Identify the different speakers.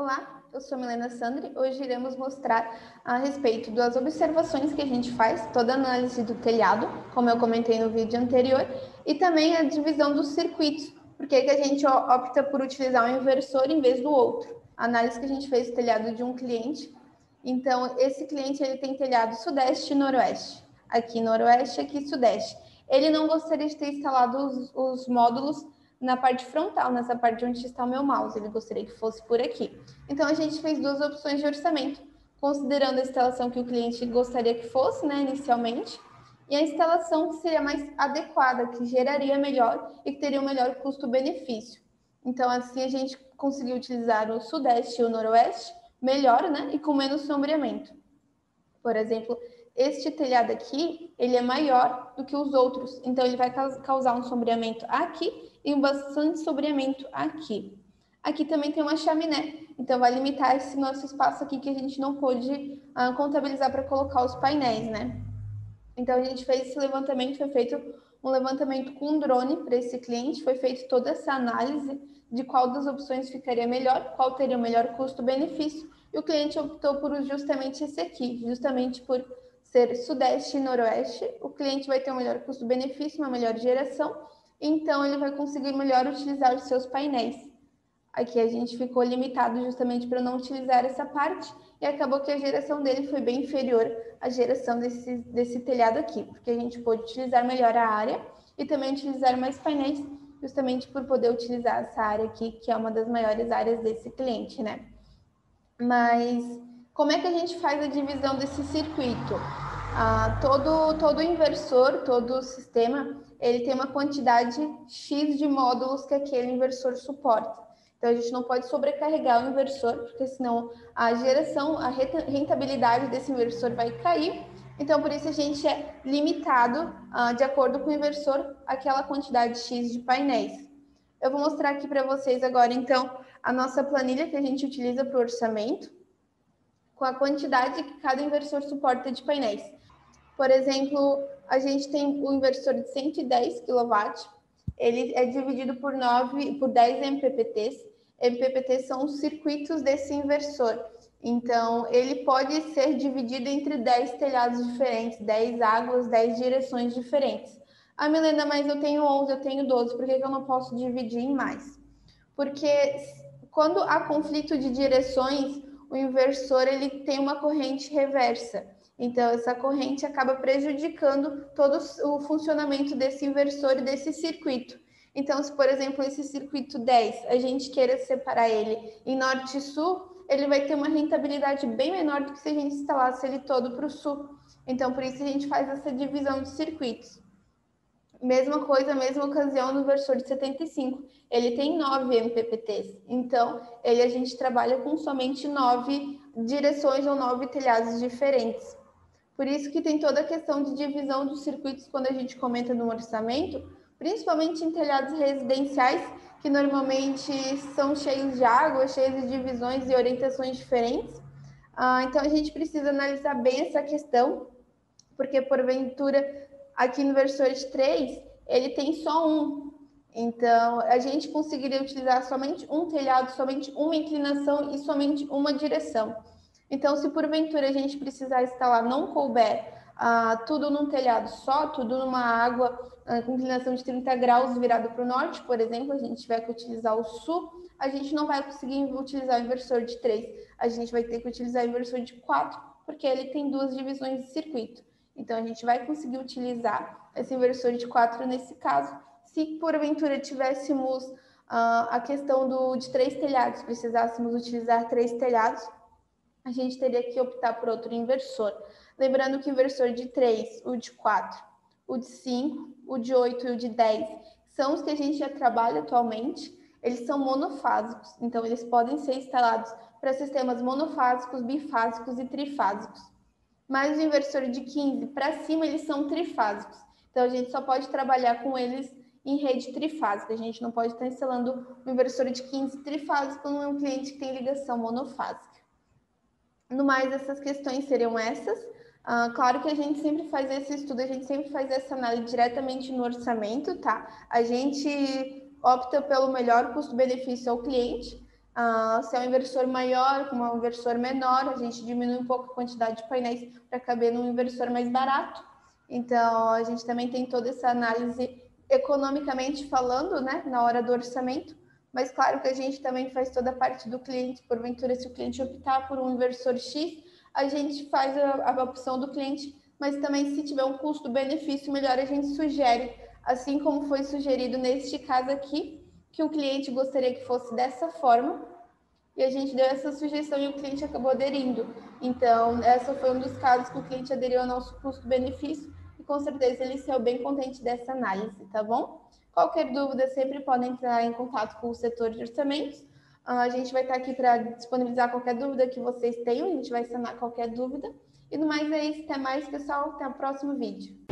Speaker 1: Olá, eu sou Milena Sandri. Hoje iremos mostrar a respeito das observações que a gente faz, toda a análise do telhado, como eu comentei no vídeo anterior, e também a divisão dos circuitos, porque a gente opta por utilizar um inversor em vez do outro. A análise que a gente fez do telhado de um cliente, então esse cliente ele tem telhado sudeste e noroeste, aqui noroeste, aqui sudeste. Ele não gostaria de ter instalado os módulos na parte frontal, nessa parte onde está o meu mouse, ele gostaria que fosse por aqui. Então, a gente fez duas opções de orçamento, considerando a instalação que o cliente gostaria que fosse, né, inicialmente, e a instalação que seria mais adequada, que geraria melhor e que teria um melhor custo-benefício. Então, assim, a gente conseguiu utilizar o sudeste e o noroeste melhor, né, e com menos sombreamento. Por exemplo, este telhado aqui, ele é maior do que os outros, então ele vai causar um sombreamento aqui e um bastante sombreamento aqui. Aqui também tem uma chaminé, então vai limitar esse nosso espaço aqui que a gente não pôde contabilizar para colocar os painéis, né? Então a gente fez esse levantamento, foi feito um levantamento com um drone para esse cliente, foi feita toda essa análise de qual das opções ficaria melhor, qual teria o melhor custo-benefício, e o cliente optou por justamente esse aqui, justamente por ser sudeste e noroeste, o cliente vai ter um melhor custo-benefício, uma melhor geração, então ele vai conseguir melhor utilizar os seus painéis. Aqui a gente ficou limitado justamente para não utilizar essa parte e acabou que a geração dele foi bem inferior à geração desse telhado aqui, porque a gente pôde utilizar melhor a área e também utilizar mais painéis, justamente por poder utilizar essa área aqui, que é uma das maiores áreas desse cliente, né? Mas como é que a gente faz a divisão desse circuito? Todo inversor, todo sistema, ele tem uma quantidade X de módulos que aquele inversor suporta. Então, a gente não pode sobrecarregar o inversor, porque senão a geração, a rentabilidade desse inversor vai cair. Então, por isso a gente é limitado, de acordo com o inversor, aquela quantidade X de painéis. Eu vou mostrar aqui para vocês agora, então, a nossa planilha que a gente utiliza para o orçamento, com a quantidade que cada inversor suporta de painéis. Por exemplo, a gente tem o inversor de 110 kW, ele é dividido por 10 MPPTs. MPPTs são os circuitos desse inversor. Então, ele pode ser dividido entre 10 telhados diferentes, 10 águas, 10 direções diferentes. Ah, Milena, mas eu tenho 11, eu tenho 12, por que eu não posso dividir em mais? Porque quando há conflito de direções, o inversor ele tem uma corrente reversa. Então, essa corrente acaba prejudicando todo o funcionamento desse inversor e desse circuito. Então, se, por exemplo, esse circuito 10, a gente queira separar ele em norte e sul, ele vai ter uma rentabilidade bem menor do que se a gente instalasse ele todo para o sul. Então, por isso a gente faz essa divisão de circuitos. Mesma coisa, mesma ocasião no inversor de 75. Ele tem 9 MPPTs. Então, a gente trabalha com somente 9 direções ou 9 telhados diferentes. Por isso que tem toda a questão de divisão dos circuitos quando a gente comenta no orçamento, principalmente em telhados residenciais, que normalmente são cheios de água, cheios de divisões e orientações diferentes. Então, a gente precisa analisar bem essa questão, porque porventura aqui no inversor de 3, ele tem só um. Então, a gente conseguiria utilizar somente um telhado, somente uma inclinação e somente uma direção. Então, se porventura a gente precisar instalar, não couber tudo num telhado só, tudo numa água com inclinação de 30 graus virado para o norte, por exemplo, a gente tiver que utilizar o sul, a gente não vai conseguir utilizar o inversor de 3. A gente vai ter que utilizar o inversor de 4, porque ele tem duas divisões de circuito. Então, a gente vai conseguir utilizar esse inversor de 4 nesse caso. Se porventura tivéssemos a questão de 3 telhados, precisássemos utilizar 3 telhados, a gente teria que optar por outro inversor. Lembrando que o inversor de 3, o de 4, o de 5, o de 8 e o de 10 são os que a gente já trabalha atualmente. Eles são monofásicos, então eles podem ser instalados para sistemas monofásicos, bifásicos e trifásicos. Mas o inversor de 15 para cima, eles são trifásicos. Então, a gente só pode trabalhar com eles em rede trifásica. A gente não pode estar instalando um inversor de 15 trifásico num cliente que tem ligação monofásica. No mais, essas questões seriam essas. Claro que a gente sempre faz esse estudo, a gente sempre faz essa análise diretamente no orçamento, tá? A gente opta pelo melhor custo-benefício ao cliente. Se é um inversor maior, como é um inversor menor, a gente diminui um pouco a quantidade de painéis para caber num inversor mais barato. Então, a gente também tem toda essa análise economicamente falando, né, na hora do orçamento, mas claro que a gente também faz toda a parte do cliente, porventura, se o cliente optar por um inversor X, a gente faz a opção do cliente, mas também se tiver um custo-benefício melhor, a gente sugere, assim como foi sugerido neste caso aqui, que o cliente gostaria que fosse dessa forma, e a gente deu essa sugestão e o cliente acabou aderindo. Então, essa foi um dos casos que o cliente aderiu ao nosso custo-benefício e com certeza ele saiu bem contente dessa análise, tá bom? Qualquer dúvida, sempre podem entrar em contato com o setor de orçamentos. A gente vai estar aqui para disponibilizar qualquer dúvida que vocês tenham, a gente vai sanar qualquer dúvida. E no mais é isso, até mais, pessoal, até o próximo vídeo.